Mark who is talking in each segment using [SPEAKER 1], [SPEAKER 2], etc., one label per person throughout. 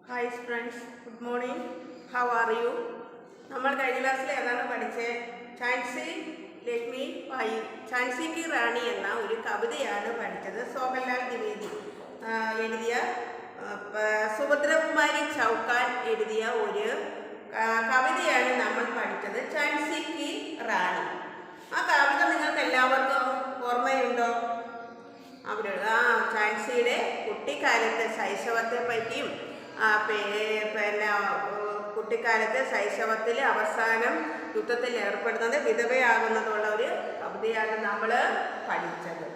[SPEAKER 1] Hi friends, good morning. How are you? നമ്മൾ കഴിഞ്ഞ ക്ലാസ്സിൽ ഏതാണ് പഠിച്ചത്? ഝാൻസി ലക്ഷ്മി ഭായി, ഝാൻസി കി റാണി എന്ന ഒരു കവിതയാണ് പഠിച്ചത്. സോഹൻലാൽ ദ്വിവേദി എഴുതിയ, സുഭദ്രകുമാരി ചൗക്കാൻ എഴുതിയ ഒരു കവിതയാണ് നമ്മൾ പഠിച്ചത്, ഝാൻസി കി റാണി. ആ കവിത നിങ്ങൾക്ക് എല്ലാവർക്കും ഓർമ്മയുണ്ടോ? അവരുടെ ഝാൻസിയുടെ കുട്ടിക്കാലത്തെ ശൈശവത്തെ പറ്റിയും പിന്നെ കുട്ടിക്കാലത്തെ ശൈശവത്തിൽ അവസാനം യുദ്ധത്തിൽ ഏർപ്പെടുന്നത് വിധവയാകുന്നതുള്ള ഒരു കവിതയാണ് നമ്മൾ പഠിച്ചത്.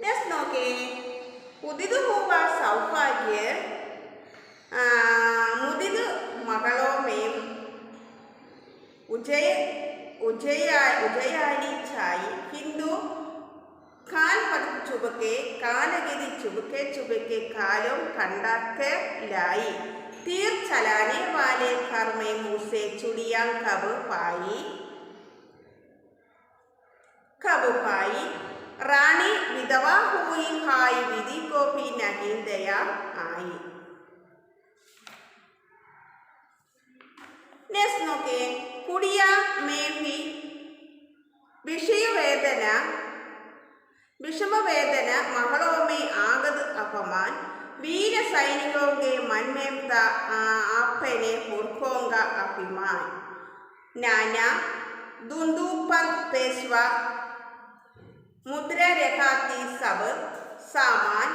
[SPEAKER 1] നെക്സ്റ്റ് നോക്കേ, ഉദിത് ഹൂവ സൗഭാഗ്യ മുദിത് മകളോമേം ഉജയാനി ഛായി ഹിന്ദു कान पद चुबके कानगिरी चुबके चुबके कालों कंडा के लाई तीर चलाने वाले घर में मुँह से चुड़ियाँ कब पाई रानी विधवा हुई हाय विधि को भी नहीं दया आई. नेक्स्ट नोके, कुड़िया में भी विषम वेदना महलों में आगद अपमान वीर सैनिकों के मन में था अपने पुरखों का अभिमान. नाना धुंधुपन पेशवा मुद्रा रेखाती सब सामान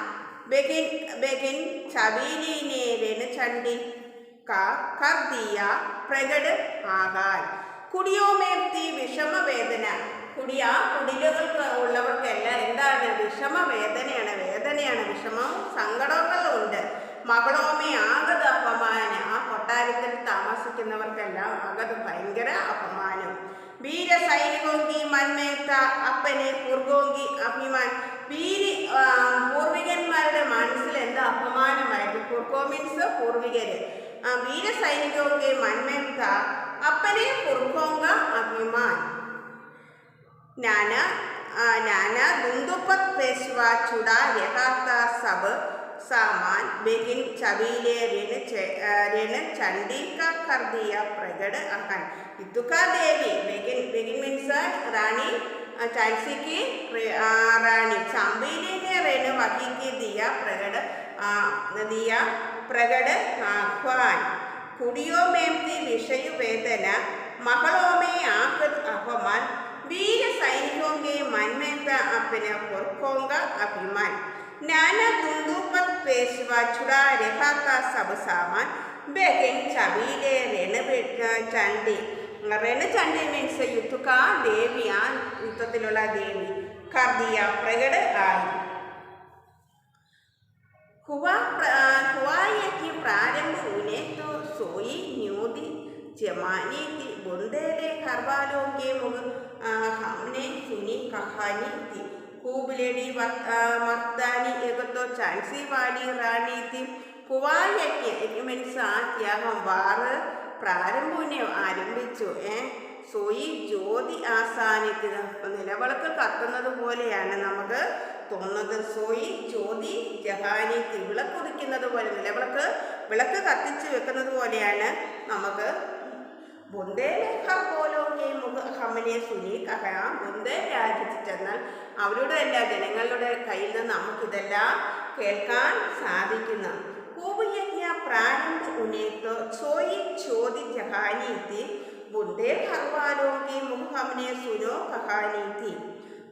[SPEAKER 1] बेगिन छबीली ने रणचंडी का कर दिया प्रगट आगार. कुड़ियों में थी विषम वेदना. കുടിലുകൾക്ക് ഉള്ളവർക്കെല്ലാം എന്താണ്? വിഷമവേദനയാണ്. വിഷമവും സങ്കടങ്ങളും ഉണ്ട്. മകളോമേ ആഗത അപമാനം, ആ കൊട്ടാരത്തിൽ താമസിക്കുന്നവർക്കെല്ലാം ആഗത് ഭയങ്കര അപമാനം. വീര സൈനികോങ്കി മന്മേത്ത അപ്പനെ പൂർഗോങ്കി അഭിമാൻ. പൂർവികന്മാരുടെ മനസ്സിൽ എന്താ അപമാനമായിട്ട്? പൂർഗോ മീൻസ് പൂർവികര്. വീര സൈനികോങ്കി മന്മേത്ത അപ്പനെ പൂർഗോങ്ക അഭിമാൻ. नाना धुंधुपत पेशवा चुड़ा रेखाता सब सामान बेगिन चबीले ऋण चंडी का कर दिया प्रगट अहन. इतुका देवी बेगिन मीन्स रानी, झांसी की रानी. चंबीली ने ऋण वही की दिया प्रगट आह्वान. कुड़ियों में थी विषय वेदना महलों में आकद अपमान वीर सैनिकों के मन में था अपने पुरखों का अभिमान. नाना धुंधुपत पेशवा चुड़ा रेखाता सब सामान बेगिन चबीले रणचंडी. रणचंडी मीन्स युद्ध देवी, युद्धത്തിലുള്ള ദേവി. कर दिया प्रगट आई. हुआ की प्रारंभ उन्हें तो सोई न्यूदी जमाने की बुंदेले घर वालों के मुख हमने सुनी कहानी थी. खूब लेडी मर्दानी एक तो झांसी वाली रानी थी. हुआ मीन्स ആ ത്യാഗം വാർ പ്രാരംഭനെ ആരംഭിച്ചു. സോയി ജ്യോതി ആസാനിക്കുന്ന നിലവിളക്ക് കത്തുന്നത് പോലെയാണ് നമുക്ക് തോന്നുന്നത്. സോയി ജ്യോതി ജഹാനിക്ക് വിളക്കുതിക്കുന്നത് പോലെ, വിളക്ക് കത്തിച്ച് വെക്കുന്നത് പോലെയാണ് നമുക്ക്. ബുന്ദേലെ ഹർ പോലോക്കെ മുഖ ഹമനെ സുനി കഹയാം. ബുന്ദേ രാജ്യത്തിൽ ചെന്നാൽ അവരുടെ എല്ലാ ജനങ്ങളുടെ കയ്യിൽ നിന്ന് നമുക്കിതെല്ലാം കേൾക്കാൻ സാധിക്കുന്ന. കൂബയജ്ഞ പ്രാരംഭ ഉനേത്തോ സോയി ചോതി ജഹാനി തി ബുന്ദേൽ ഹർവാലോക്കെ മുഖ ഹമനെ സുനോ കഹാനി തി.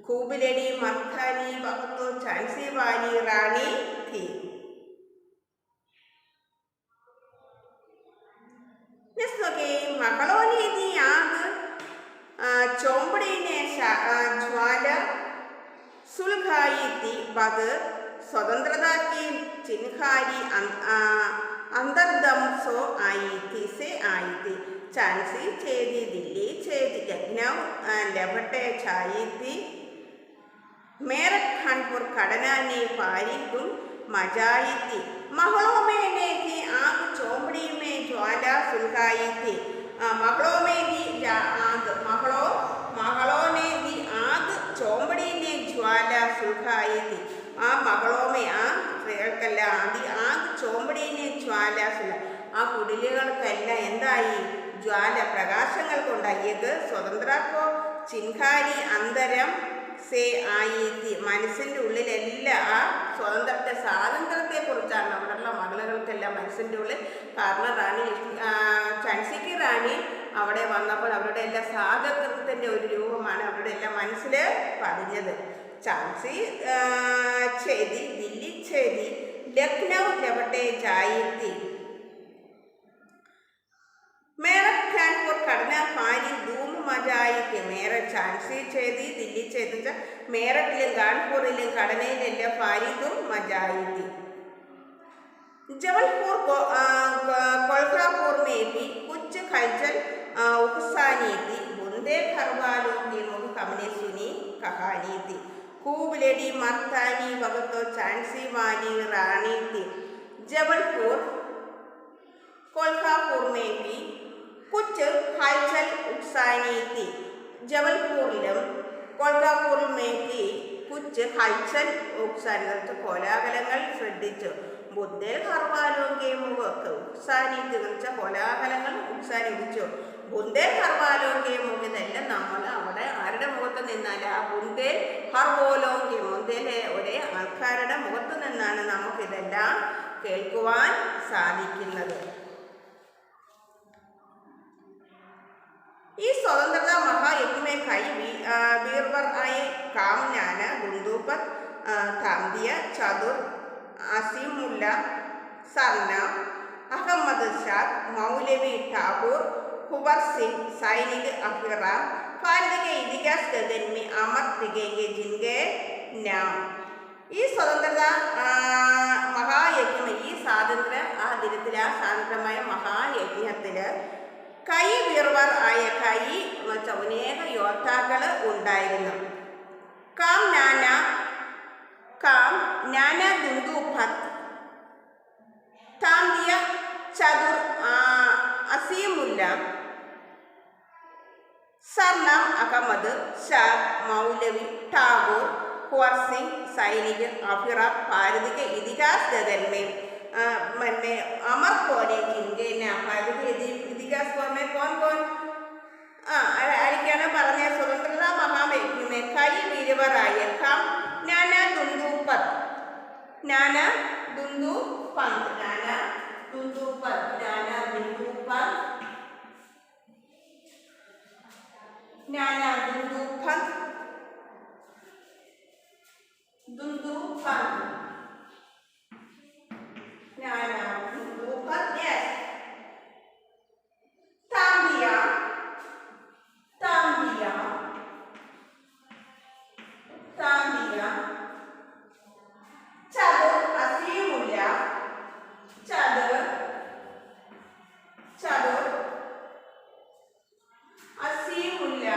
[SPEAKER 1] खूब लेडी मर्दानी वक्तो झांसी वाली रानी थी. मകളों ने दी आग चौंपड़ी ने ज्वाला सुलगाई थी. बद स्वतंत्रता की चिन्हारी अंतर्दम सो आई थी. झांसी छेदी दिल्ली छेदी लखनऊ लपटे छाई थी. मेरठ कानपुर कड़ना ने पारी तुम मजाई थी. महलों में ने थी आग चौंपड़ी में ज्वाला सुलगाई थी. महलों में दी आग, महलों ने दी आग चौंपड़ी ने ज्वाला सुलगाई थी. महलों में आग आग चौंपड़ी ने ജ്വാലാസുല, ആ കുടിലുകൾക്കെല്ലാം എന്തായി? ജ്വാല, പ്രകാശങ്ങൾ കൊണ്ടായി. ഏത് സ്വതന്ത്രക്കോ ചിൻഹാരി അന്തരം സേ ആയി, മനസ്സിൻ്റെ ഉള്ളിലെല്ലാം ആ സ്വാതന്ത്ര്യത്തെ കുറിച്ചാണ് അവിടെയുള്ള മകളുകൾക്കെല്ലാം മനസ്സിൻ്റെ ഉള്ളിൽ. കാരണം റാണി ഝാൻസിക്ക് റാണി അവിടെ വന്നപ്പോൾ അവരുടെ എല്ലാ സ്വാതന്ത്ര്യത്തിൻ്റെ ഒരു രൂപമാണ് അവരുടെ എല്ലാം മനസ്സിൽ പതിഞ്ഞത്. ഝാൻസി ഛേദി, ദില്ലി ഛേദി, ലക്നൗ ലവട്ടെ ജായി, मेरठ कानपुर कड़ना भारी धूम मजाई के मेरठ झांसी छेदी दिल्ली छेदी मेरठिലും കാൺപൂരിലും കടനയിലെല്ലാം ഭാരി ധൂം मजाई थी. जबलपुर कोल्हापुर में भी कुछ हलचल उकसानी थी. बुंदेलखंड वालों की मुख हमने सुनी कहानी थी. खूब लेडी मर्दानी वक्त तो झांसी वाली रानी थी. जबलपुर कोल्हापुर में भी कुछ हलचल उकसानी थी. जबलपुरिലും कोल्हापुरമേക്ക് കുച്ച് ഹൽച്ചൽ ഉക്സാനി, കോലാഹലങ്ങൾ ശ്രദ്ധിച്ചു. ബുന്ദേൽഖണ്ഡ് വാലോങ്കെ മുഖത്ത് ഉക്സാനി എന്ന് വെച്ചാൽ കോലാഹലങ്ങൾ ഉക്സാനി ഉദിച്ചു. ബുന്ദേൽഖണ്ഡ് വാലോങ്കെ മുഖം, ഇതെല്ലാം നമ്മൾ അവിടെ ആരുടെ മുഖത്ത് നിന്നാൽ ആ ബുന്ദേൽഖണ്ഡ് ബുന്ദേലെ ഒരേ ആൾക്കാരുടെ മുഖത്ത് നിന്നാണ് നമുക്കിതെല്ലാം കേൾക്കുവാൻ സാധിക്കുന്നത്. ഈ സ്വതന്ത്രതാ മഹായജ്ഞമേ കൈ ബീർബർ ആയ കാം നാന ബുന്ദൂപത് താംദിയ ചതുർ അസീമുല്ല സർന അഹമ്മദ് ഷാദ് മൗലവി ഠാകൂർ ഹുബർ സിംഗ് സൈനിക് അഫിറാം ഭാരത के इतिहास गगन में अमर दिखेंगे जिनके नाम. ഈ സ്വതന്ത്രതാ മഹായജ്ഞം, ഈ സ്വാതന്ത്ര്യ ആ ദിനത്തിൽ ആ സ്വാതന്ത്ര്യമായ മഹായജ്ഞത്തിൽ കൈ വീർവർ ആയ കൈ എന്ന് വെച്ചാൽ അനേക യോദ്ധാക്കൾ ഉണ്ടായിരുന്നു. കാം നാന ദുന്ദുഭത് താംദിയ ചതുർ അസീമുല്ല സർനാം അഹമ്മദ് ഷാദ് മൗലവി ഠാകൂർ ഹുവർ സിംഗ് സൈനിക് അഫിറ ഭാരത के इतिहास गगन में अमर कोने जिनके नाम. भारत के इतिहास में कौन कौन ആരൊക്കെയാണ് പറഞ്ഞ? സ്വതന്ത്രതാ മഹായജ്ഞമേ കൈ വീരവറായ കാം നാന ദുന്ദുപത്, നാന ദുന്ദുപത്, നാന ദുന്ദുപത്, നാന ദുന്ദുപത്, നാന ദുന്ദുപത്, ദുന്ദുപത്, നാന ദുന്ദുപത്, yes. താംദിയ ചതുർ അസീമുല്ല ചതുർ അസീമുല്ല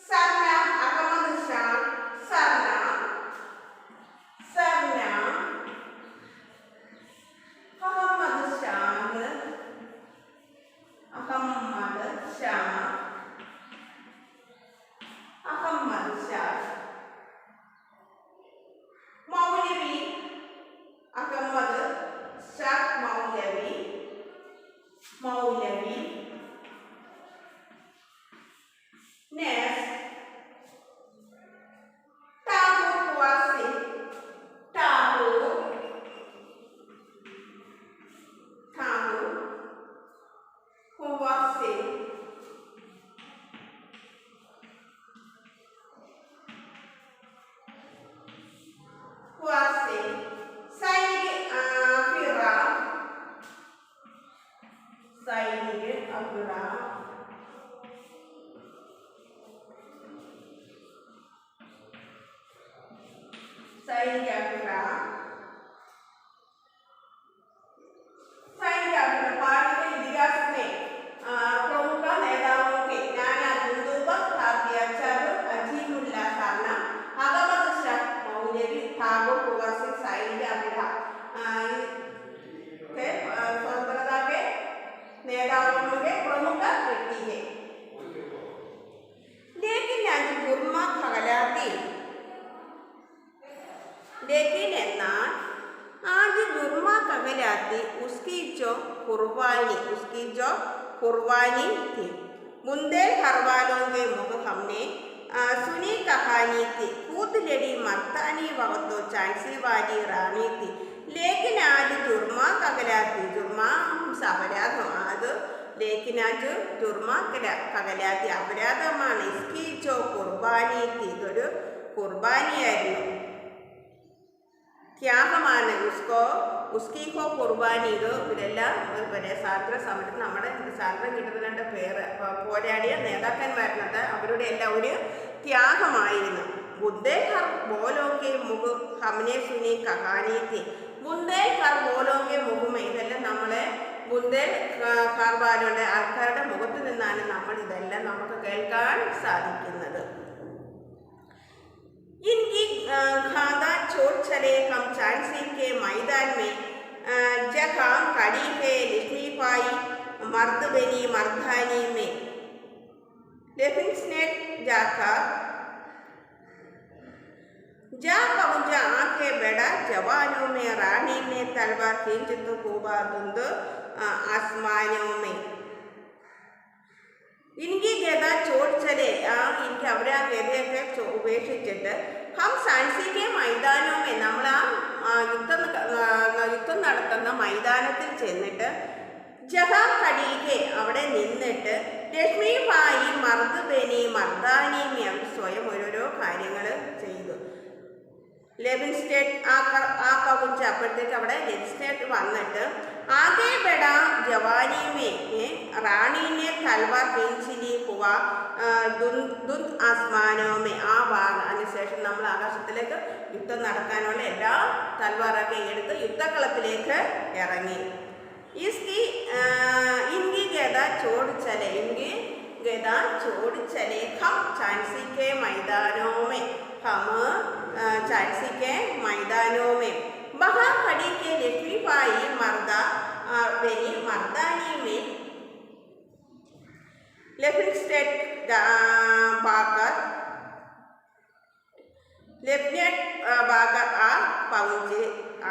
[SPEAKER 1] സർന അഹമ്മദ് ഷാ സർന മൗലവി നെസ് ഠാകൂർ ഹുവർ സിംഗ് ഹുവർ സിംഗ് സൈനിക് അഫിറ भारत के इतिहास में प्रमुख नेताओं के नाना दुंदुभत तांदिया चतुर अजीमुल्ला सरना अहमद ഷാ മൗലവി ഠാകൂർ ഹുവർ സിംഗ് സൈനിക് അഫിറ स्वतंत्रता के नेताओं में प्रमुख व्यक्ति है. लेकिन लेकिन എന്നാൽ आज जुर्मा कहलाती उसकी जो कुर्बानी थी। बुंदेल घरवालों के मुख हमने सुनी कहानी थी। कूद लड़ी मर्दानी वक्त तो चांसी वाली रानी थी। लेकिन आज जुर्मा कहलाती जुर्मा अपराधം അത് लेकिन आज जुर्मा कहलाती अपराधമാണ് इसकी जो कुर्बानी थी ഇതൊരു കുർബാനിയായിരുന്നു ത്യാഗമാണ് ഉസ്കി ഹോ കുർബാനി ഇത് ഇവരെല്ലാം സ്വാതന്ത്ര്യ സമരത്തിൽ നമ്മുടെ സ്വാതന്ത്ര്യം കിട്ടുന്നതിൻ്റെ പോരാടിയ നേതാക്കന്മാരുന്നത് അവരുടെ എല്ലാം ഒരു ത്യാഗമായിരുന്നു ബുന്ദേൽഘർ ബോലോക്കെ മുഖ് ഹംനെ സുനി കഹാനി തി ബുന്ദേൽഘർ ബോലോക്കെ മുഖം ഇതെല്ലാം നമ്മളെ ബുന്ദേൽ ഖാർവാലുള്ള ആൾക്കാരുടെ മുഖത്ത് നിന്നാണ് നമ്മൾ ഇതെല്ലാം നമുക്ക് കേൾക്കാൻ സാധിക്കുന്നത് इनकी खादा छोड़ चले हम झांसी के मैदान में जहाँ खड़ी है लक्ष्मी बाई मर्द बनी मर्दानी में लेफ्टिनेंट जाकर जा पहुंचा आके बड़ा जवानों में रानी ने तलवार खींच तो खूबा धुंध आसमानों में इनकी गदा छोड़ चले इनके അവരെ ആ ഗതയൊക്കെ ഉപേക്ഷിച്ചിട്ട് ഹം സാൻസിക്കെ മൈതാനവുമേ നമ്മൾ ആ യുദ്ധം നടത്തുന്ന മൈതാനത്തിൽ ചെന്നിട്ട് ജഹാ കടീകെ അവിടെ നിന്നിട്ട് ലക്ഷ്മി ഭായി മർദ് ബനി മർദാനിമി അവർ സ്വയം ഓരോരോ കാര്യങ്ങൾ ചെയ്തു ലെവിൻസ്റ്റേറ്റ് ആ പകുഞ്ച അപ്പോഴത്തേക്ക് അവിടെ ലെവിൻസ്റ്റേറ്റ് വന്നിട്ട് ആകെ ബെടാ ജവാനിമേ റാണീനെ തൽവാർ ഹിൻസിലി ഹുവ ദുന്ദ് ആസ്മാനോമേ ആ അതിനുശേഷം നമ്മൾ ആകാശത്തിലേക്ക് യുദ്ധം നടക്കാനുള്ള എല്ലാ തൽവാറൊക്കെ എടുത്ത് യുദ്ധക്കളത്തിലേക്ക് ഇറങ്ങി ഇൻകി ഗദ ചോട് ചലെ ഹം झांसी के मैदानों में हम झांसी के मैदानों में वहाँ खड़ी के लक्ष्मी बाई मर्दा बनी मर्दानी में लेफ्टिनेंट बाकर आ पहुँचे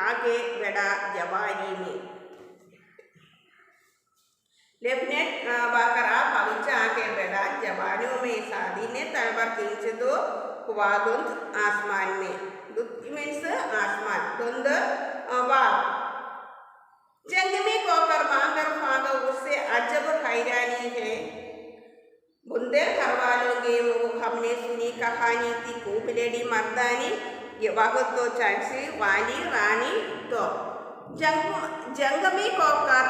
[SPEAKER 1] आगे बड़ा जवानी में लेफ्टिनेंट बाकर आ पहुँचा आगे बड़ा जवानों में शादी ने तलवार खींच दो हुआ धुंध आसमान में मीन्स आसमान धुंध वार जंग में कोकर मांगर भागा उससे अजब हैरानी है बुंदेल घरवालों के मुँह हमने सुनी कहानी थी खूब लेडी मर्दानी ये वक्त तो झांसी वाली रानी तो ജംഗമി കോക്കർ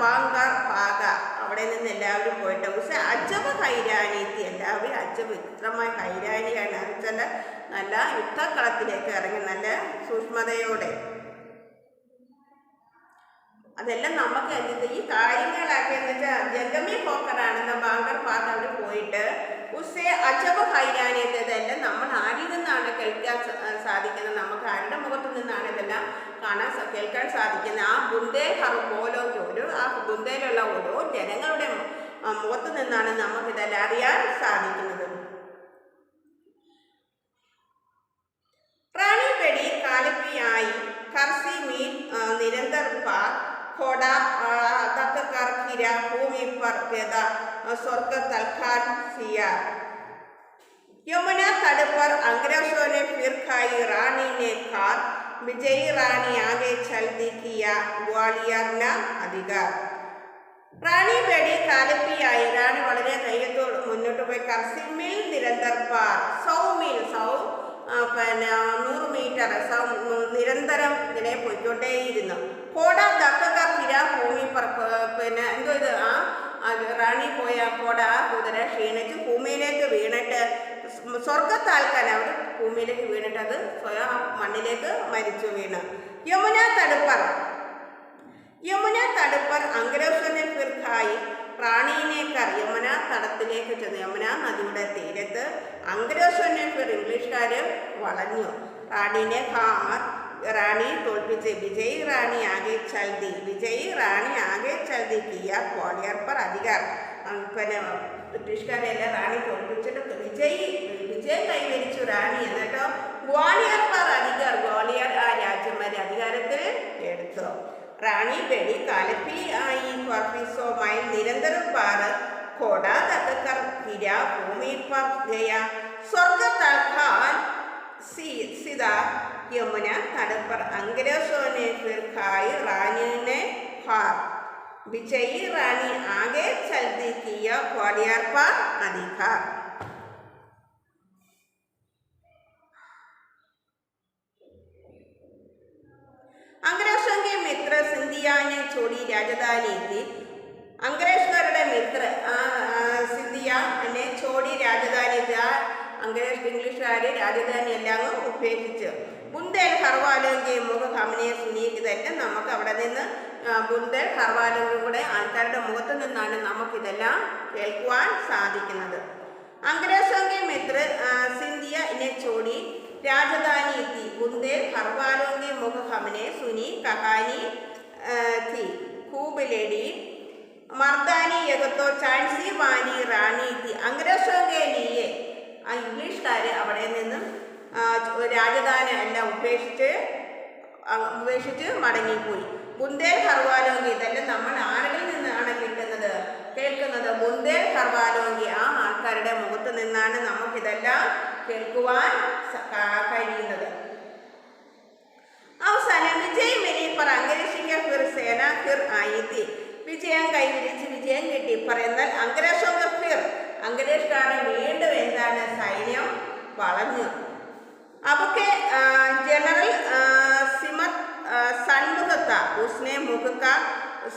[SPEAKER 1] ബാങ്കർ ഭാഗ അവിടെ നിന്ന് എല്ലാവരും പോയിട്ട് പക്ഷെ അജബ് ഹൈരാനീത്തി എല്ലാവരും അജബ് വിചിത്രമായ ഹൈരാനിയാണ് വെച്ചാൽ നല്ല യുദ്ധക്കളത്തിലേക്ക് ഇറങ്ങി നല്ല സൂക്ഷ്മതയോടെ അതെല്ലാം നമുക്ക് ഈ കാര്യങ്ങളൊക്കെ എന്ന് വെച്ചാൽ ജംഗമി കോക്കറാണെന്ന ബാങ്കർ ഭാഗ അവർ പോയിട്ട് ഉസേ അജബ് ഹൈരാനിയത്ത് ഇതെല്ലാം നമ്മൾ ആരിൽ നിന്നാണ് കേൾക്കാൻ സാധിക്കുന്നത് നമുക്ക് ആരുടെ മുഖത്ത് നിന്നാണ് ഇതെല്ലാം കേൾക്കാൻ സാധിക്കുന്നത് ആ ബുന്ദേൽ പോലോ ആ ബുന്ദേലുള്ള ഓരോ ജനങ്ങളുടെ മുഖത്ത് നിന്നാണ് നമുക്കിതെല്ലാം അറിയാൻ സാധിക്കുന്നത് റാണി ബെടി കാലപ്പിയായി കർസി മീൻ നിരന്തർ പാർ घोड़ा तक कर गिरा भूमि पर गदा स्वर्ग तलखान सिया यमुना तट पर अंग्रेजों ने फिर खाई रानी ने खार विजयी रानी आगे चलती किया ग्वालियर न अधिकार റാണി ബെടി കാലപ്പിയായി റാണി വളരെ ധൈര്യത്തോട് മുന്നോട്ട് പോയി കർസിമിൽ നിരന്തർ പാർ 100 മീറ്റർ നിരന്തരം ഇങ്ങനെ പോയിക്കൊണ്ടേയിരുന്നു കോട ദക്കീര ഭൂമി പിന്നെ എന്തോ ഇത് റാണി പോയ കോട കുതിര ക്ഷീണിച്ച് ഭൂമിയിലേക്ക് വീണിട്ട് സ്വർഗത്താൽക്കാൻ അവർ ഭൂമിയിലേക്ക് വീണിട്ട് അത് സ്വയം മണ്ണിലേക്ക് മരിച്ചു വീണ് യമുന തടുപ്പർ അംഗ്രോഷനെ ഫിർഖായി റാണീനേക്കർ യമുന തടത്തിലേക്ക് ചെന്നു യമുന നദിയുടെ തീരത്ത് അംഗ്രോഷനെ ഫിർ ഇംഗ്ലീഷുകാർ വളഞ്ഞു റാണീനെ ഹാർ റാണി തോൽപ്പിച്ച് വിജയ് റാണി ആകെ ചൽതി കിയ ഗ്വാളിയർ പർ അധികാർ പിന്നെ ബ്രിട്ടീഷുകാരെല്ലാം റാണി തോൽപ്പിച്ചിട്ട് വിജയം കൈവരിച്ചു റാണി എന്നിട്ടോ ഗ്വാളിയർ पर अधिकार ഗ്വാളിയർ ആ രാജ്യം വരെ അധികാരത്തിൽ എടുത്തു. റാണി ബെഡി കാലപ്പി ആയി മൈൽ നിരന്തരം പാർ घोड़ा तक गिरा भूमि पर गया स्वर्ग तल सीधा यमुना तट पर अंग्रेजों ने फिर खाई रानी ने हार विजयी रानी आगे चलती किया ग्वालियर पर अधिकार. अंग्रेजों के मित्र सिंधिया ने छोड़ी राजधानी थी. अंग्रेजരുടെ മിത്ര സിന്ധിയനെ ചോടി രാജധാനി ഇംഗ്ലീഷുകാർ രാജധാനി എല്ലാം ഉപേക്ഷിച്ച് ബുന്ദേൽ ഹർവാലോങ്കി മുഖ ഹമനെ സുനി ഇതെല്ലാം നമുക്ക് അവിടെ നിന്ന് ബുന്ദേൽ ഹർവാലോങ്കിയുടെ ആൾക്കാരുടെ മുഖത്ത് നിന്നാണ് നമുക്കിതെല്ലാം കേൾക്കുവാൻ സാധിക്കുന്നത്. അംഗ്രേസോങ്കി മിത്ര സിന്ധിയനെ ചോടി രാജധാനി എത്തി ബുന്ദേൽ ഹർവാലോങ്കി മുഖ ഹമനെ സുനി കഹാനി थी खूब लेडी मर्दानी यगतो चांसी वानी रानी थी. अंग्रेजों के लिए इंग्लिशുകാർ അവിടെ നിന്നും രാജധാനി എല്ലാം ഉപേക്ഷിച്ച് മടങ്ങിപ്പോയി. ബുന്ദേൽ ഹർവാലോങ്കി ഇതെല്ലാം നമ്മൾ ആരുടെ നിന്നാണ് കേൾക്കുന്നത് ബുന്ദേൽ ഹർവാലോങ്കി ആ ആൾക്കാരുടെ മുഖത്ത് നിന്നാണ് നമുക്കിതെല്ലാം കേൾക്കുവാൻ കഴിയുന്നത്. അവസാനം വിജയ് മിലി पर अंग्रेजी फिर सेना फिर आई थी. വിജയം കൈവരിച്ച് വിജയം കിട്ടി പറയുന്നാൽ അംഗ്രേസോങ്ക ഫിർ അംഗ്രേസുകാരെ വീണ്ടും എന്താണ് സൈന്യം വളഞ്ഞു. അപ്പൊക്കെ जनरल सिमत सन्मुखता उसने मुख का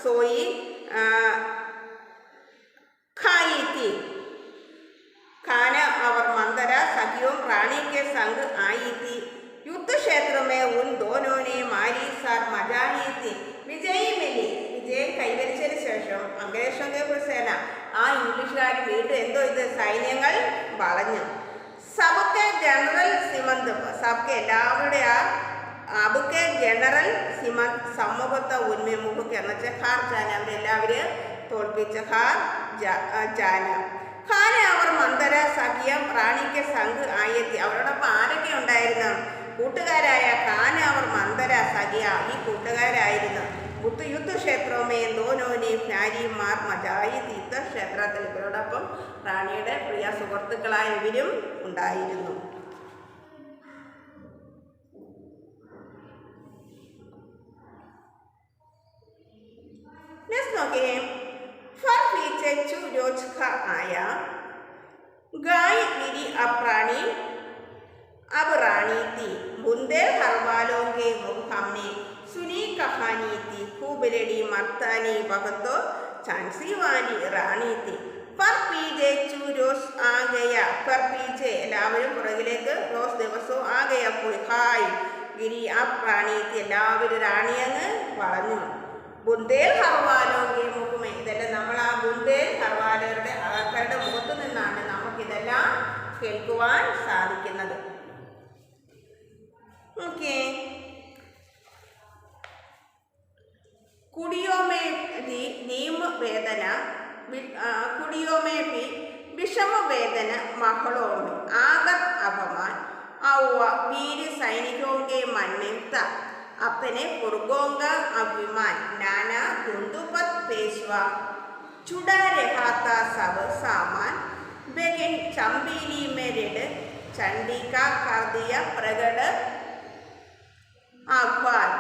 [SPEAKER 1] सोई खाई थी. खाना और मंदरा सखियों रानी के संग आई थी. युद्ध क्षेत्र में उन दोनों ने मारी सार मजाही थी. വിജയി മിലി വിജയം കൈവരിച്ചതിന് ശേഷം അംഗ്രേസോങ്ക സേന ആ ഇംഗ്ലീഷുകാർ വീണ്ടും എന്തോ സൈന്യങ്ങൾ വളഞ്ഞു. സബക്കെ ജനറൽ സിമന്ത് സബക്കെ എല്ലാവരുടെ അബക്കെ ജനറൽ സിമന്ത് സമൂഹത്തെ ഉന്മേമുഖക്ക് എന്ന് വെച്ചാൽ ഹാർ ജാന അവരെല്ലാവരും തോൽപ്പിച്ച ഹാർ ജാന. ഖാന അവർ മന്ദര സഖിയം റാണിക്ക് സംഘ് ആയെത്തി. അവരോടൊപ്പം ആരൊക്കെ ഉണ്ടായിരുന്നു? കൂട്ടുകാരായ ഖാന അവർ മന്ദര സഖിയ ഈ കൂട്ടുകാരായിരുന്നു. യുദ്ധക്ഷേത്രമേ ദോനോനെ നാരിമാർ മജായി യുദ്ധക്ഷേത്രത്തിൽ ഇവരോടൊപ്പം റാണിയുടെ പ്രിയ സുഹൃത്തുക്കളായ ഇവരും ഉണ്ടായിരുന്നു. आया गाय गिरी अपरानी अब रानी थी. बुंदेल हरवालों के मुख हमने सुनी कहानी थी. खूब लड़ी मर्दानी भगतो झांसी वाली रानी थी. पर पीछे रोज आ गया. पर पीछे എല്ലാവരും പുറകിലേക്ക് റോസ് ദിവസവും ആ ഗയ പോയി. ഹായ് ഗിരി അപ് റാണി थी. എല്ലാവരും റാണി അങ്ങ് വളഞ്ഞു. ബുന്ദേൽ ഹർവാലോങ്കി മുഖമേ ഇതെല്ലാം നമ്മൾ ആ ബുന്ദേൽ ഹർവാലരുടെ ആൾക്കാരുടെ മുഖത്ത് നിന്നാണ് നമുക്കിതെല്ലാം കേൾക്കുവാൻ സാധിക്കുന്നത്. ഓക്കെ. कुड़ियों में भी नीम वेदना कुड़ियों में भी विषम वेदना महलों में आगत अपमान औवा वीर सैनिकों के मन में था. अपने पुरगों का अभिमान नाना धुंधुपत पेशवा छुड़ा रहा था सब सामान. बेगिन चंबीली में रेड चंडी का कर दिया प्रगट आह्वान.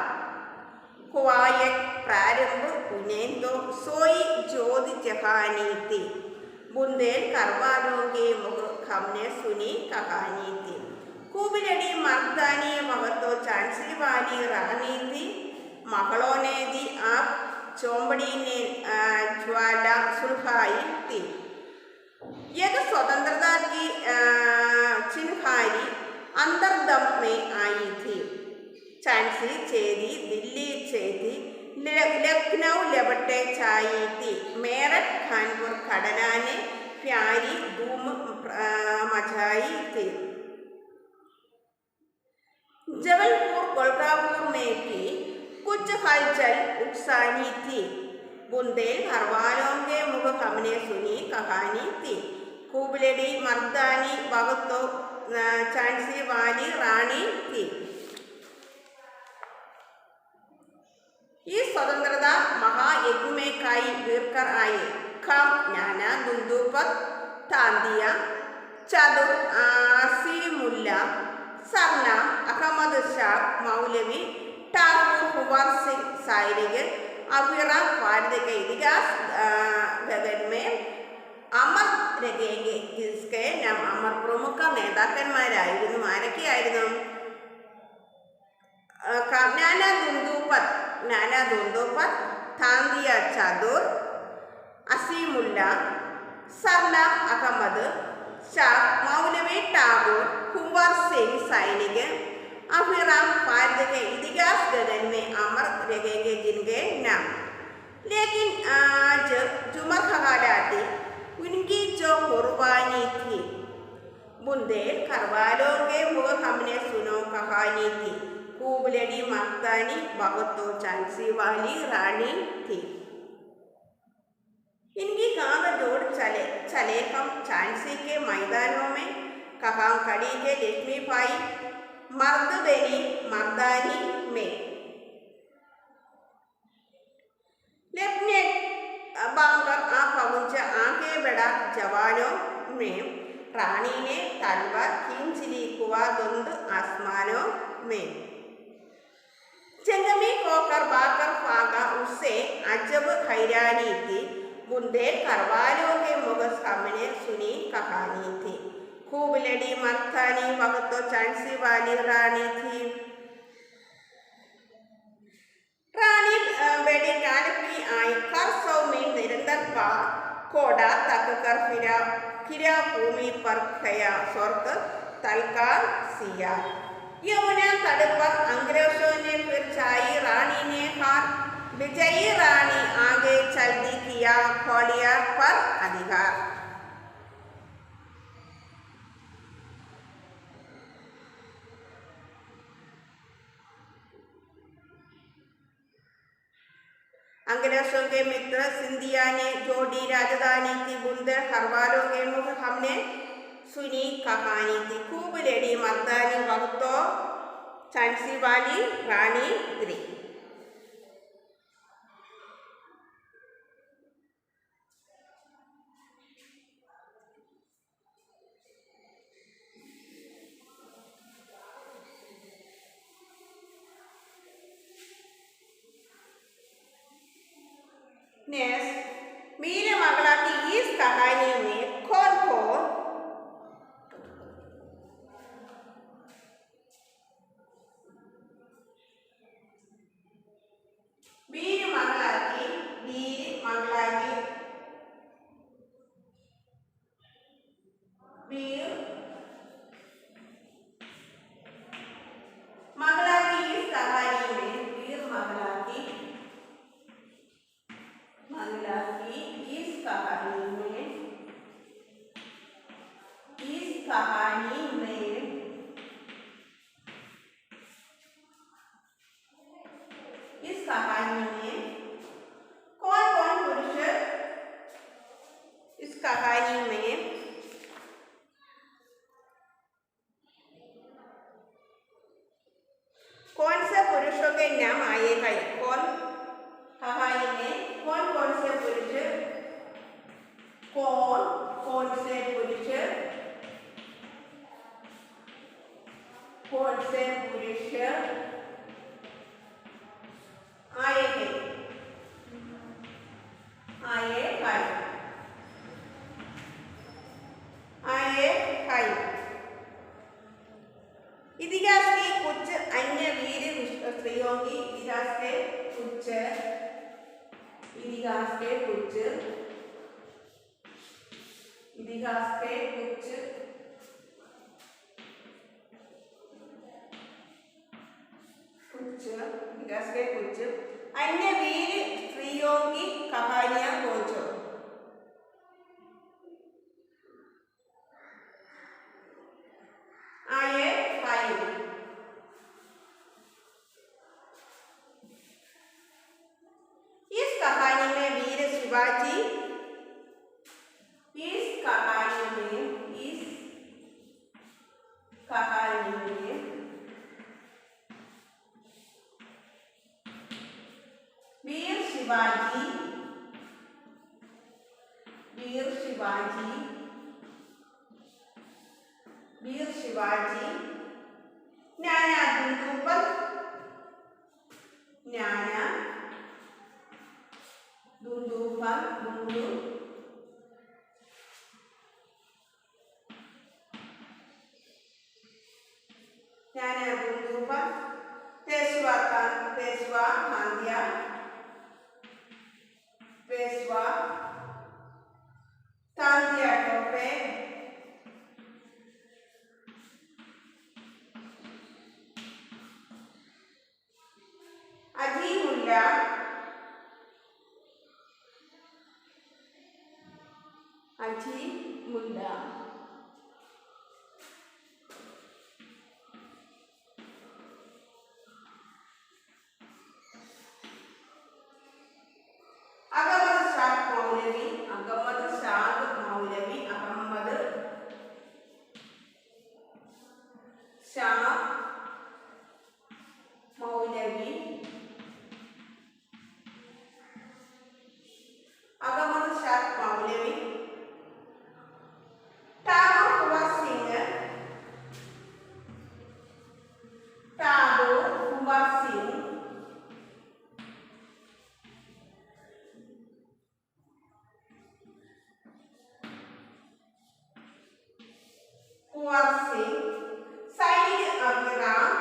[SPEAKER 1] क्वायक प्रारंभ उन्हें तो सोई ज्योति जहानी थी. बुंदेल करवालों के मुख हमने सुनी कहानी थी. खूब लड़ी मर्दानी महतो झांसी वाली रानी थी. महलों ने दी आप चौंबड़ी ने ज्वाला सुलगाई थी. यह स्वतंत्रता की चिन्हारी अंतर्दम में आई थी. झांसी चेरी दिल्ली चेरी लखनऊ लपटे छाई थी. मेरठ कानपुर खड़ना ने प्यारी धूम मचाई थी. जबलपुर कोलकापुर में भी कुछ हलचल उकसानी थी. बुंदेल हरवालों के मुख हमने सुनी कहानी थी. खूब लड़ी मर्दानी बहुत तो झांसी वाली रानी थी। इस स्वतंत्रता महायज्ञ में कई वीरकर आए। खम नाना दुंदुपत तांदिया चदुर असीमुल्ला सरना अहमद शाह मौलवी ठाकुर कुंवर सिंह साइरिग अभिराम फारद के इतिहास गगन में अमर रहेंगे, जिसके नाम अमर प्रमुख നേതാക്കന്മാരായിരുന്നു ആരൊക്കെയായിരുന്നു? नाना दुंदुपत तांदिया चदुर असीमुल्ला सरना अहमद शाह मौलवी ठाकुर कुंवर सिंह सैनिक अभिराम फारद के इतिहास गगन में अमर रहेंगे जिनके नाम। लेकिन आज जुमर खगालाती उनकी जो कुर्बानी थी बुंदेल करवालों के वो हमने सुनो कहानी थी। खूब लड़ी मर्दानी बहुत तो झांसी वाली रानी थी। इनकी गांव जोड़ चले हम झांसी के मैदानों में, कहाँ खड़ी है लक्ष्मी बाई मर्द बनी मर्दानी में। लेफ्टिनेंट बांकर पहुंच आगे बढ़ा जवानों में, रानी ने तलवार खींच ली कुआ धुंध आसमानों में। जंग में होकर भाकर भागा उससे अजब हैरानी थी। बुंदेल करवालों के मुख सामने सुनी कहानी थी। खूब लड़ी मर्दानी बहुत तो झांसी वाली रानी थी। रानी बड़ी काल की आई कर सौ में निरंतर कोड़ा तक कर फिरा भूमि पर गया स्वर्ग तलकार सिया। यमुना तट पर अंग्रेजों ने फिर चाई रानी ने हार, विजयी रानी आगे चल दी किया ग्वालियर पर अधिकार। अंग्रेजों के मित्र सिंधिया ने जोड़ी राजधानी की बुंदेल करवालों के मुख हमने सुनी कहानी थी। खूब लड़ी मर्दानी बहुत तो झांसी वाली रानी थी। मेरे मंगला की इस कहानी में कौन कौन वीर मंगला की इस कहानी में वीर मंगला की इस कहानी में कौन कौन पुरुष इस कहानी में कौन से पुरुषों के नाम आएगा? कौन कहानी में कौन कौन से पुरुष आए हैं। इतिहास के कुछ अन्य वीर स्त्रियों की इतिहास के कुछ अन्य वीर स्त्रियों की कहानियां पूछो। आइए इस कहानी में वीर शिवाजी, इस कहानी में शिवाजी, वीर शिवाजी, वीर शिवाजी, ज्ञाना दुंदुभल, ज्ञाना दुंदुभल, दुंदु, ज्ञाना दुंदुभल, पेशवा खांदिया, पेशवा तांदिया टोपे, अजी मुल्ला, अजी मुल्ला, अहमद शाह मौलवी, अहमद शाह मौलवी, अहमद शाह मौलवी, अहमद शाह मौलवी, टागोर कुंवर सिंह, टागोर कुंवर सिंह, कुंवर सिंह, सैनिक अफगान,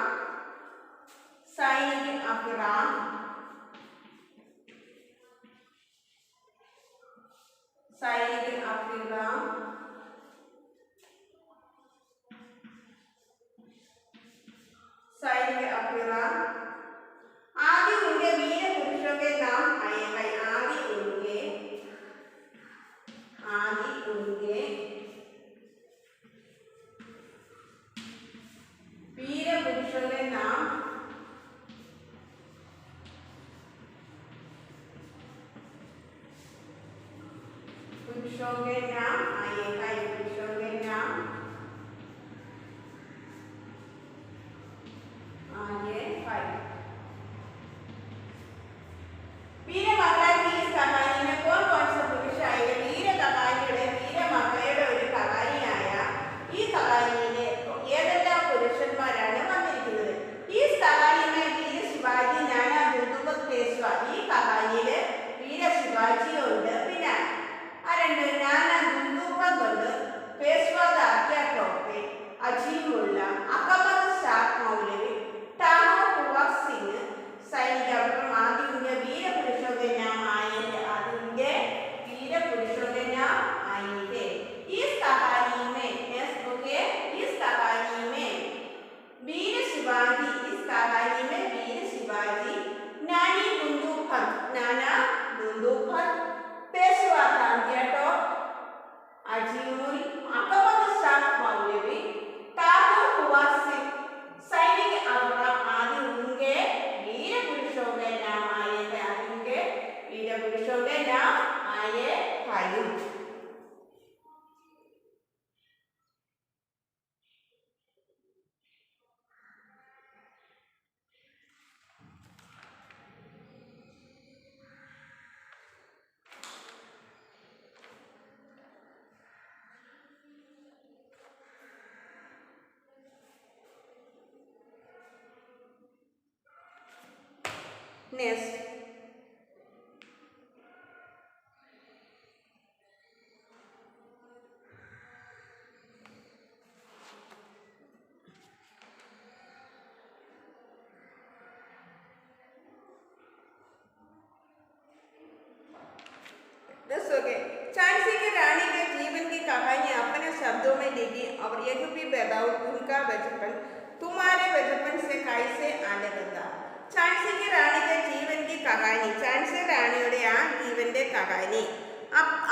[SPEAKER 1] सैनिक अफगान, सैनिक अफगान, सैनिक अफगान, आदि उनके वीर पुरुषों के नाम आए हैं। आदि उनके वीर पुरुषों के नाम आए हैं। पुरुषों के नाम आए हैं। वीर मक्कड़ की इस कहानी में कौन कौन से पुरुष आए? वीर कहानिയുടെ वीर മക്കളുടെ ഒരു കഹാനിയായ ഈ കഹാനിയിലെ ഏതെല്ലാം പുരുഷന്മാരാണ് വന്നിരിക്കുന്നത്? ഈ കഹാനിയിൽ വീര ശിവാജി, നാനാ ദുന്ദുഭൽ, പേശ്വ. ഈ കഹാനിയില് വീര ശിവാജി ഉണ്ട്, പിന്നെ ആരുണ്ട്? നാനാ ദുന്ദുഭൽ ഉണ്ട്, പേശ്വ താത്യ ടോപ്പെ, अजीम मुल्ला, अहमद शाह मौलवी, टागोर कुंवर सिंह, सैनिक अफगान, आदि उनके वीर पुरुषों के नाम आए हैं। आदि उनके वीर पुरुषों के नाम आए थे। इस कहानी में वीर शिवाजी, नाना दुंदुभल, पेशवा तांदिया टोप, अजीमुल, अहमद शाह मौलवी, टागोर कुंवर सिंह, सैनिक अफगान, आदि उनके वीर पुरुषों के नाम आए हैं। आदि उनके वीर पुरुषों के नाम आए हैं। Next, this okay. झांसी की रानी के जीवन की कहानी अपने शब्दों में लिखी और यह भी बताओ उनका बचपन तुम्हारे बचपन से कैसे अलग था। झांसी की रानी के जीवन की कहानी, झांसी रानियोടെ ആ ജീവന്റെ കഹാനി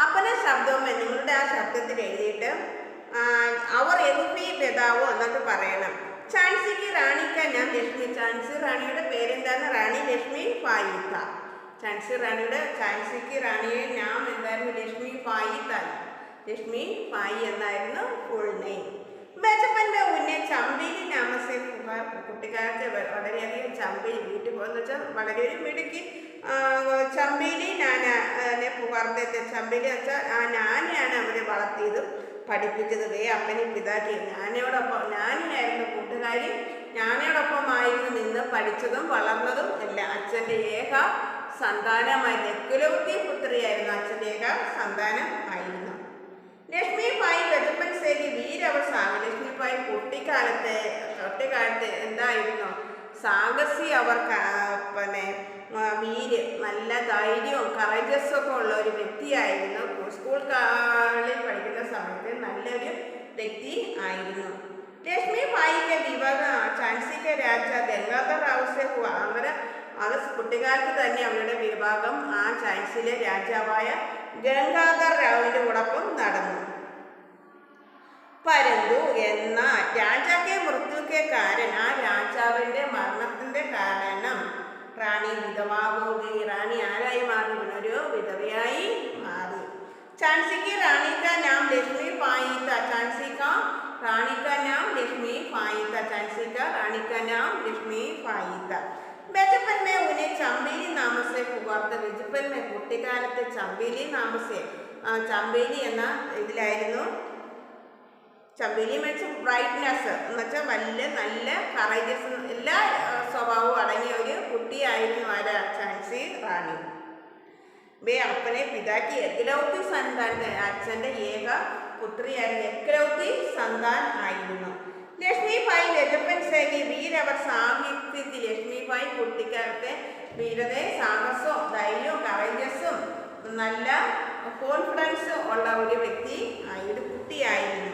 [SPEAKER 1] अपने शब्दों में നിങ്ങളുടെ ആ ശബ്ദത്തിൽ എഴുതിയിട്ട് അവർ എഴുതി ബതാവോ എന്നിട്ട് പറയണം. झांसी की रानी का नाम लक्ष्मी. झांसी റാണിയുടെ പേരെന്താണ്? റാണി ലക്ഷ്മി ബായി था. झांसी റാണിയുടെ झांसी റാണിയുടെ നാം എന്തായിരുന്നു? ലക്ഷ്മി ബായി था. ലക്ഷ്മി ബായി എന്നായിരുന്നു ഫുൾ നെയിം. बचपन में उन्हें चंबेली नाम से पुकार, कुटिका കുട്ടിക്കാലത്ത് വളരെയധികം ചമ്പേലി വീട്ടിൽ പോകുന്ന വെച്ചാൽ വളരെ ഒരു മിടുക്കി ചമ്പേലി നാനെ പുകർത്തത്തെ ചമ്പേലി വെച്ചാൽ ആ നാനയാണ് അവരെ വളർത്തിയതും പഠിപ്പിച്ചത്. അപ്പനെ പിതാക്കി ഞാനായിരുന്നു കൂട്ടുകാരി. ഞാനോടൊപ്പമായിരുന്നു നിന്ന് പഠിച്ചതും വളർന്നതും എല്ലാം. അച്ഛൻ്റെ ഏക സന്താനമായിരുന്നു. എക്കുലവത്തി പുത്രിയായിരുന്നു. അച്ഛൻ്റെ ഏക സന്താനം ആയിരുന്നു. ലക്ഷ്മിഭായി ബചപ്പൻ സേകി വീരവർ ലക്ഷ്മിഭായി കുട്ടിക്കാലത്ത് എന്തായിരുന്നു? സാഹസി. അവർ പിന്നെ വീര്, നല്ല ധൈര്യവും കറേജസും ഒക്കെ ഉള്ള ഒരു വ്യക്തിയായിരുന്നു. സ്കൂൾ കാളിൽ പഠിക്കുന്ന സമയത്ത് നല്ലൊരു വ്യക്തി ആയിരുന്നു. ലക്ഷ്മിഭായിക്ക് വിവാഹം ഝാൻസിക്ക് രാജ ഗംഗാധർ റാവു സെ ഹുവാ. അത് കുട്ടിക്കാലത്ത് തന്നെ അവരുടെ വിവാഹം ആ ഝാൻസിയിലെ രാജാവായ ഗംഗാധർ റാവുവിൻ്റെ കൂടൊപ്പം നടന്നു. പരന്തു എന്നാൽ രാജാക്കെ മൃത്യുക്കെ കാരണം, ആ രാജാവിൻ്റെ മരണത്തിൻ്റെ കാരണം റാണി വിധവാകി. റാണി ആരായി മാറി? ഒരു വിധവയായി മാറി. ഝാൻസിക്ക് റാണി കാ നാം ലക്ഷ്മിഭായി था. ഝാൻസി का റാണി का नाम ലക്ഷ്മിഭായി था. ഝാൻസി का റാണി का नाम ലക്ഷ്മിഭായി था. ബചപ്പൻ മേ ഉന്നെ ചമ്പേലി നാമസെ പുകാർത്ത. ബചപ്പൻ മേ കുട്ടിക്കാലത്ത് ചമ്പേലി നാമസെ, ചമ്പേലി എന്ന ഇതിലായിരുന്നു. ചമ്പേലി മീൻസ് ബ്രൈറ്റ്നെസ് എന്ന് വെച്ചാൽ വലിയ നല്ല കറേജസ് എല്ലാ സ്വഭാവവും അടങ്ങിയ ഒരു കുട്ടിയായിരുന്നു ആരാ? ഝാൻസി റാണി. അപ്പനെ പിതാക്കി എക്കലൗത്തി സന്താൻ, അച്ഛൻ്റെ ഏക പുത്രിയായിരുന്നു. എക്കലൗത്തി സന്താൻ ആയിരുന്നു. ലക്ഷ്മിഭായി ബചപ്പൻ സേകി വീരവർ സാഹിത്യത്തിൽ. ലക്ഷ്മിഭായി കുട്ടിക്കാലത്തെ വീരതയും സാഹസവും ധൈര്യവും കറേജസും നല്ല കോൺഫിഡൻസും ഉള്ള ഒരു വ്യക്തി ഒരു കുട്ടിയായിരുന്നു.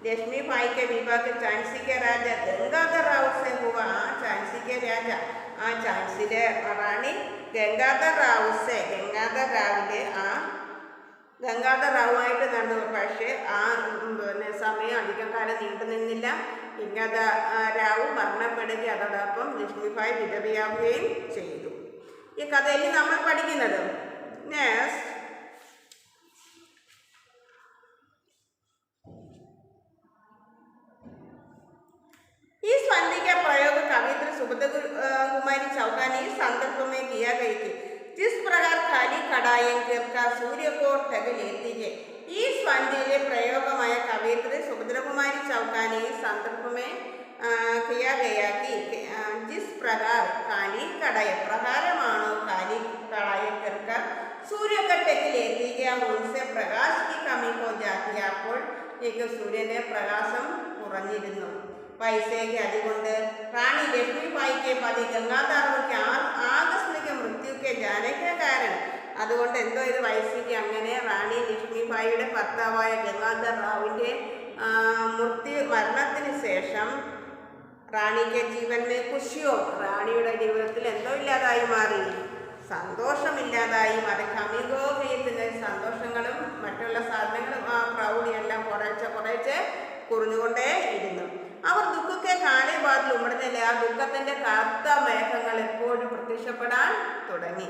[SPEAKER 1] ലക്ഷ്മിഭായിക്ക് വിവാഹം ഝാൻസിക്ക് രാജ ഗംഗാധർ റാവു സെ ഹുവ. ആ ഝാൻസിക്ക് രാജ, ആ ഝാൻസിയിലെ റാണി ഗംഗാധർ റാവു സെ, ഗംഗാധർ റാവിൻ്റെ ഗംഗാധർ റാവുമായിട്ട് നടന്നു. പക്ഷേ ആ സമയം അധികം കാലം നീണ്ടു നിന്നില്ല. ഗംഗാധർ റാവു മരണപ്പെടുകയും അതോടൊപ്പം ലക്ഷ്മിഭായി വിധവയാവുകയും ചെയ്തു. ഈ കഥയിൽ നമ്മൾ പഠിക്കുന്നത് നെക്സ്റ്റ് इस फंदी का प्रयोग कवियत्री सुभद्रा कुमारी चौका ने इस संदर्भ में किया गया कि जिस प्रकार खाली कड़ाएं का सूर्य को ढक लेती है. इस फंदी प्रयोगമായ कवियत्री सुभद्रा कुमारी चौका ने इस संदर्भ में किया गया कि जिस प्रकार खाली कड़ाएं प्रहारमानो खाली कड़ाएं कर सूर्य को ढक लेती है उनसे प्रकाश की कमी हो जाती है. അപ്പോൾ സൂര്യന്റെ പ്രകാശം കുറഞ്ഞിരുന്നു. വൈസേക്ക് അതുകൊണ്ട് റാണി ലക്ഷ്മിഭായിക്ക് പതി ഗംഗാധർക്ക് ആകസ്മിക മൃത്യുക്ക് ജാനക കാരണം. അതുകൊണ്ട് എന്തോ ഇത് വൈസേക്ക് അങ്ങനെ റാണി ലക്ഷ്മിഭായിയുടെ ഭർത്താവായ ഗംഗാധർ റാവുവിൻ്റെ മരണത്തിന് ശേഷം റാണിക്ക് ജീവനെ ഖുഷിയോ, റാണിയുടെ ജീവിതത്തിൽ എന്തോ ഇല്ലാതായി മാറി, സന്തോഷമില്ലാതായി മാറി. കമിഗോഹയത്തിൻ്റെ സന്തോഷങ്ങളും മറ്റുള്ള സാധനങ്ങളും പ്രൗഢിയെല്ലാം കുറേശ്ശെ കുറഞ്ഞുകൊണ്ടേ ഇരുന്നു. അവർ ദുഃഖത്തെ കാലേ ബാദിൽ ഉമ്മടുന്നില്ല. ആ ദുഃഖത്തിൻ്റെ കറുത്ത മേഘങ്ങൾ എപ്പോഴും പ്രത്യക്ഷപ്പെടാൻ തുടങ്ങി.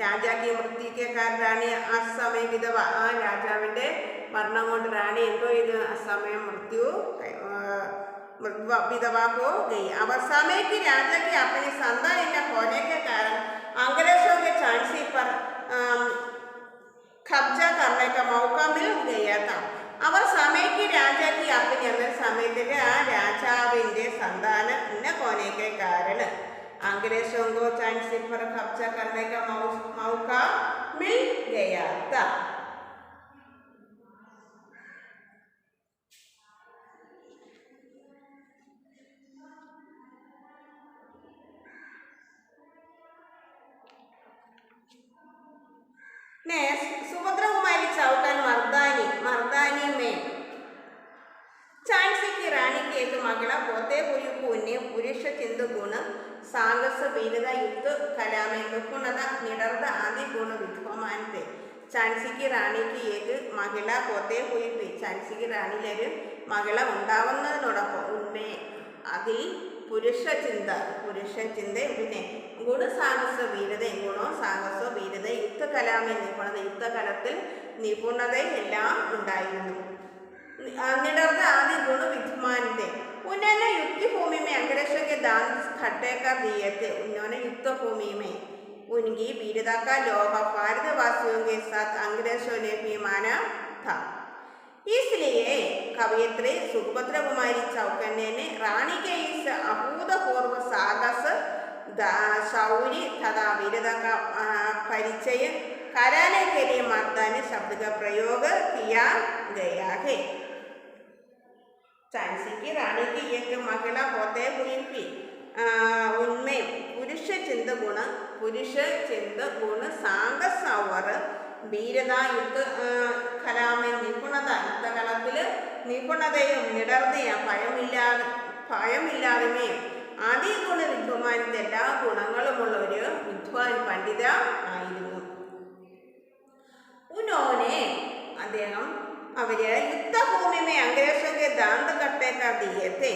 [SPEAKER 1] രാജാക്കി മൃത്യുക്കാർ റാണി അസമയ വിധവ. ആ രാജാവിൻ്റെ മരണം കൊണ്ട് റാണി എന്തോ ചെയ്ത് അസമയം विधवा हो गई. अब समय की राजा की अपनी संतान न होने के कारण अंग्रेजों के झांसी पर कब्जा करने का मौका मिल गया था. അവർ സമയക്ക് രാജാക്ക് അപ്പനി എന്ന സമയത്തേക്ക് ആ രാജാവിൻ്റെ സന്താനം ഇന്ന കോനേക്ക് കാരണം अंग्रेजों को झांसी पर कब्जा करने का मौका मिल गया था. सुभद्रा कुमारी चौकान मर्दानी में झांसी की रानी की एक महिला होते हुए पुण्य पुरुष चिंत गुण साहस वीरता युद्ध कला में निपुणता निडरता आदि गुण विद्यमान थे. झांसी की रानी की एक महिला होते हुए भी झांसी की रानी महिला ഉണ്ടാവുന്നതിനോടൊപ്പം ഉന്മേ അതിൽ പുരുഷചിന്ത പിന്നെ ഗുണസാഹസ വീരത, ഗുണോ സാഹസോ വീരത യുദ്ധകലാമെ നിപുണത, യുദ്ധകലത്തിൽ നിപുണത എല്ലാം ഉണ്ടായിരുന്നു. നിടർന്ന ആദ്യ ഗുണ വിദ്യമാനത്തെ ഉന്നത യുദ്ധഭൂമി में अंग्रेजों के दांत खट्टे कर दिए थे। उन्होंने युद्ध भूमि में उनकी वीरता का लोभ भारतवासियों के साथ अंग्रेजों ने भी माना था। इसलिए कवयित्री सुभद्रा कुमारी चौकन्ने ने रानी के इस अभूतपूर्व साहस, शौर्य तथा वीरता का परिचय कराने के लिए मर्दानी शब्द का प्रयोग किया गया है। झांसी की रानी की एक महिला होते हुए भी उनमें पुरुष चिंत गुण साहस और वीरता, युद्ध कला में निपुणത, യുദ്ധകളത്തിൽ നിപുണതയും നിടർന്നയും ഭയമില്ലായ്മയും അതിഗുണ വിദ്വാന്റെ എല്ലാ ഗുണങ്ങളുമുള്ള ഒരു വിദ്വാൻ പണ്ഡിത ആയിരുന്നു. उन्होंने അദ്ദേഹം അവര് युद्धभूमि में अंग्रेजों के दांत कट्टे कर दिए थे.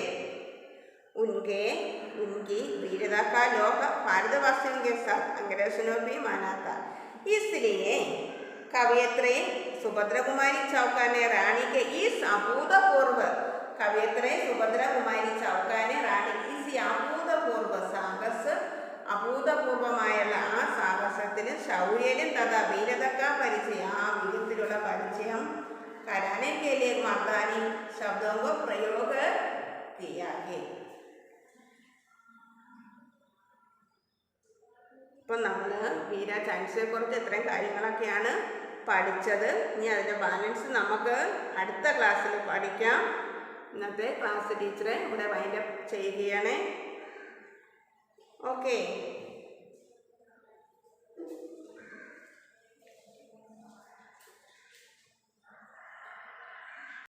[SPEAKER 1] उनकी वीरता का लोभ भारतवासियों के साथ अंग्रेजों ने भी माना था. इसलिए कवयित्री सुभद्रा कुमारी चौका ने रानी के इस अभूतपूर्व साहस, അഭൂതപൂർവമായുള്ള ആ സാഹസത്തിലും ശൗര്യനും തഥാ വീരതക്കാ പരിചയം, ആ വീരത്തിലുള്ള പരിചയം कराने के लिए मर्दानी शब्दों को प्रयोग किया है. ഇപ്പം നമ്മൾ വീര ചാൻസിനെക്കുറിച്ച് ഇത്രയും കാര്യങ്ങളൊക്കെയാണ് പഠിച്ചത്. ഇനി അതിൻ്റെ ബാലൻസ് നമുക്ക് അടുത്ത ക്ലാസ്സിൽ പഠിക്കാം. ഇന്നത്തെ ക്ലാസ് ടീച്ചറെ ഇവിടെ വൈൻഡപ്പ് ചെയ്യുകയാണ്. ഓക്കെ.